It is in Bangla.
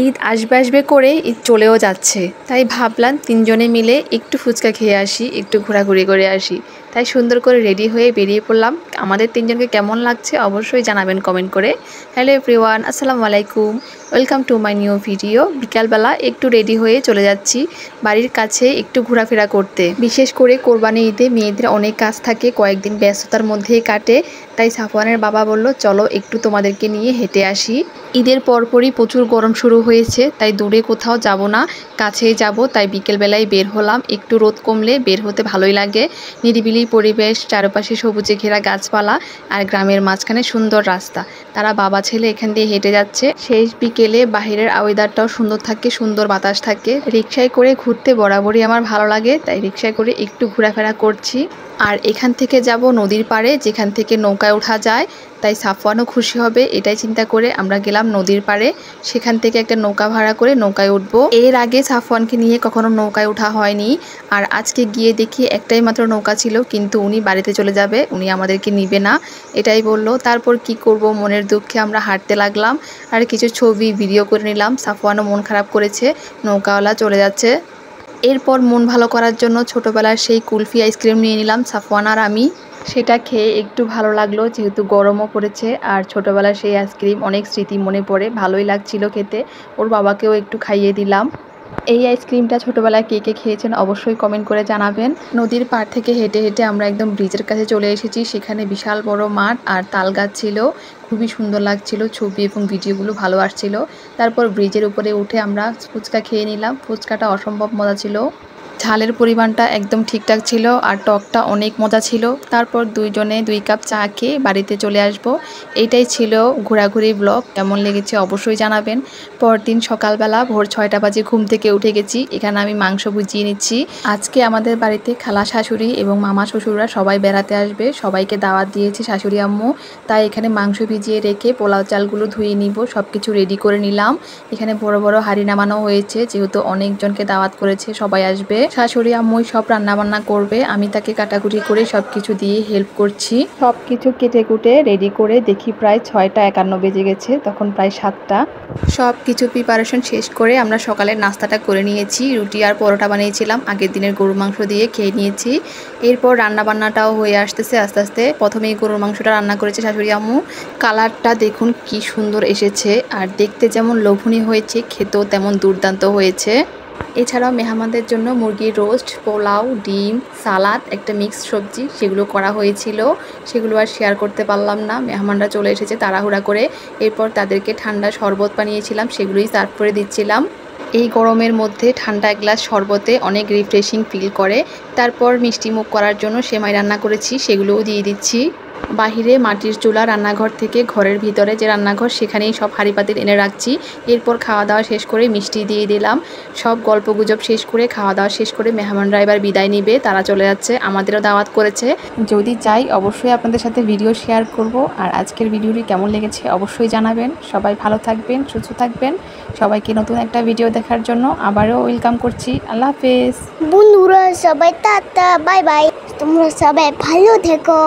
ঈদ আসবে আসবে করে ঈদ চলেও যাচ্ছে, তাই ভাবলাম তিনজনে মিলে একটু ফুচকা খেয়ে আসি, একটু ঘোরাঘুরি করে আসি। তাই সুন্দর করে রেডি হয়ে বেরিয়ে পড়লাম। আমাদের তিনজনকে কেমন লাগছে অবশ্যই জানাবেন কমেন্ট করে। হ্যালো এভরিওয়ান, আসসালামু আলাইকুম, welcome to my new video. বিকালবেলা একটু রেডি হয়ে চলে যাচ্ছি বাড়ির কাছে একটু ঘোরাফেরা করতে। বিশেষ করে কোরবানি ঈদে মেয়েদের অনেক কাজ থাকে, কয়েকদিন ব্যস্ততার মধ্যেই কাটে। তাই সাফওয়ানের বাবা বলল চলো একটু তোমাদেরকে নিয়ে হেঁটে আসি। ঈদের পরপরই প্রচুর গরম শুরু হয়েছে, তাই দূরে কোথাও যাব না, কাছেই যাব। তাই বিকেলবেলায় বের হলাম, একটু রোদ কমলে বের হতে ভালোই লাগে। নিরিবিলি পরিবেশ, চারপাশে সবুজে ঘেরা গাছপালা আর গ্রামের মাঝখানে সুন্দর রাস্তা। তারা বাবা ছেলে এখান দিয়ে হেঁটে যাচ্ছে। শেষ বিকেলে বাহিরের ওয়েদারটাও সুন্দর থাকে, সুন্দর বাতাস থাকে। রিকশায় করে ঘুরতে বরাবরই আমার ভালো লাগে, তাই রিকশায় করে একটু ঘোরাফেরা করছি। আর এখান থেকে যাব নদীর পাড়ে, যেখান থেকে নৌকায় ওঠা যায়। তাই সাফওয়ানও খুশি হবে এটাই চিন্তা করে আমরা গেলাম নদীর পাড়ে। সেখান থেকে একটা নৌকা ভাড়া করে নৌকায় উঠবো। এর আগে সাফওয়ানকে নিয়ে কখনো নৌকায় ওঠা হয়নি। আর আজকে গিয়ে দেখি একটাই মাত্র নৌকা ছিল, কিন্তু উনি বাড়িতে চলে যাবে, উনি আমাদেরকে নিবে না এটাই বলল। তারপর কি করব, মনের দুঃখে আমরা হাঁটতে লাগলাম আর কিছু ছবি ভিডিও করে নিলাম। সাফওয়ানও মন খারাপ করেছে, নৌকাওয়ালা চলে যাচ্ছে। এরপর মন ভালো করার জন্য ছোটোবেলার সেই কুলফি আইসক্রিম নিয়ে নিলাম সাফওয়ান আর আমি। সেটা খেয়ে একটু ভালো লাগলো, যেহেতু গরমও পড়েছে। আর ছোটোবেলার সেই আইসক্রিম অনেক স্মৃতি মনে পড়ে, ভালোই লাগছিল খেতে। ওর বাবাকেও একটু খাইয়ে দিলাম। এই আইসক্রিমটা ছোটোবেলায় কে কে খেয়েছেন অবশ্যই কমেন্ট করে জানাবেন। নদীর পাড় থেকে হেঁটে হেঁটে আমরা একদম ব্রিজের কাছে চলে এসেছি। সেখানে বিশাল বড় মাঠ আর তাল গাছ ছিল, খুবই সুন্দর লাগছিল, ছবি এবং ভিডিওগুলো ভালো আসছিল। তারপর ব্রিজের উপরে উঠে আমরা ফুচকা খেয়ে নিলাম। ফুচকাটা অসম্ভব মজা ছিল, ঝালের পরিমাণটা একদম ঠিকঠাক ছিল আর টকটা অনেক মজা ছিল। তারপর দুইজনে 2 কাপ চা খেয়ে বাড়িতে চলে আসব। এইটাই ছিল ঘোরাঘুরি ব্লগ। কেমন লেগেছে অবশ্যই জানাবেন। পরদিন সকালবেলা ভোর 6টা বাজে ঘুম থেকে উঠে গেছি। এখানে আমি মাংস ভুজিয়ে নিচ্ছি। আজকে আমাদের বাড়িতে খালা শাশুড়ি এবং মামা শ্বশুররা সবাই বেড়াতে আসবে, সবাইকে দাওয়াত দিয়েছি শাশুড়ি আম্মু। তাই এখানে মাংস ভিজিয়ে রেখে পোলাও চালগুলো ধুয়ে নিব, সব কিছু রেডি করে নিলাম। এখানে বড় বড় হাঁড়ি নামানো হয়েছে, যেহেতু অনেকজনকে দাওয়াত করেছে, সবাই আসবে। শাশুড়ি আম্মুই সব রান্নাবান্না করবে, আমি তাকে কাটাকুটি করে সব কিছু দিয়ে হেল্প করছি। সব কিছু কেটে কুটে রেডি করে দেখি প্রায় 6টা 51 বেজে গেছে, তখন প্রায় 7টা। সব কিছু প্রিপারেশন শেষ করে আমরা সকালের নাস্তাটা করে নিয়েছি। রুটি আর পরোটা বানিয়েছিলাম, আগের দিনের গরুর মাংস দিয়ে খেয়ে নিয়েছি। এরপর রান্নাবান্নাটাও হয়ে আসতেছে আস্তে আস্তে। প্রথমেই গরুর মাংসটা রান্না করেছে শাশুড়ি আম্মু। কালারটা দেখুন কি সুন্দর এসেছে, আর দেখতে যেমন লোভনীয় হয়েছে, খেতেও তেমন দুর্দান্ত হয়েছে। এছাড়াও মেহমানদের জন্য মুরগির রোস্ট, পোলাও, ডিম, সালাদ, একটা মিক্সড সবজি সেগুলো করা হয়েছিল। সেগুলো আর শেয়ার করতে পারলাম না, মেহমানরা চলে এসেছে তাড়াহুড়া করে। এরপর তাদেরকে ঠান্ডা শরবত বানিয়েছিলাম, সেগুলোই সার্ভ করে দিচ্ছিলাম। এই গরমের মধ্যে ঠান্ডা এক গ্লাস শরবতে অনেক রিফ্রেশিং ফিল করে। তারপর মিষ্টি মুখ করার জন্য সেমাই রান্না করেছি, সেগুলোও দিয়ে দিচ্ছি। বাহিরে মাটির চুলা, রান্নাঘর থেকে ঘরের ভিতরে যে রান্নাঘর সেখানেই সব হাঁড়ি পাতিল এনে রাখছি। এরপর খাওয়া দাওয়া শেষ করে মিষ্টি দিয়ে দিলাম। সব গল্প গুজব শেষ করে খাওয়া দাওয়া শেষ করে মেহমানরা এবার বিদায় নিবে, তারা চলে যাচ্ছে। আমাদেরও দাওয়াত করেছে, যদি চাই অবশ্যই আপনাদের সাথে ভিডিও শেয়ার করব। আর আজকের ভিডিওটি কেমন লেগেছে অবশ্যই জানাবেন। সবাই ভালো থাকবেন, সুস্থ থাকবেন। সবাইকে নতুন একটা ভিডিও দেখার জন্য আবারও ওয়েলকাম করছি। আল্লাহ হাফেজ। বন্ধুরা সবাই টাটা, বাই বাই। তোমরা সবাই ভালো থেকো।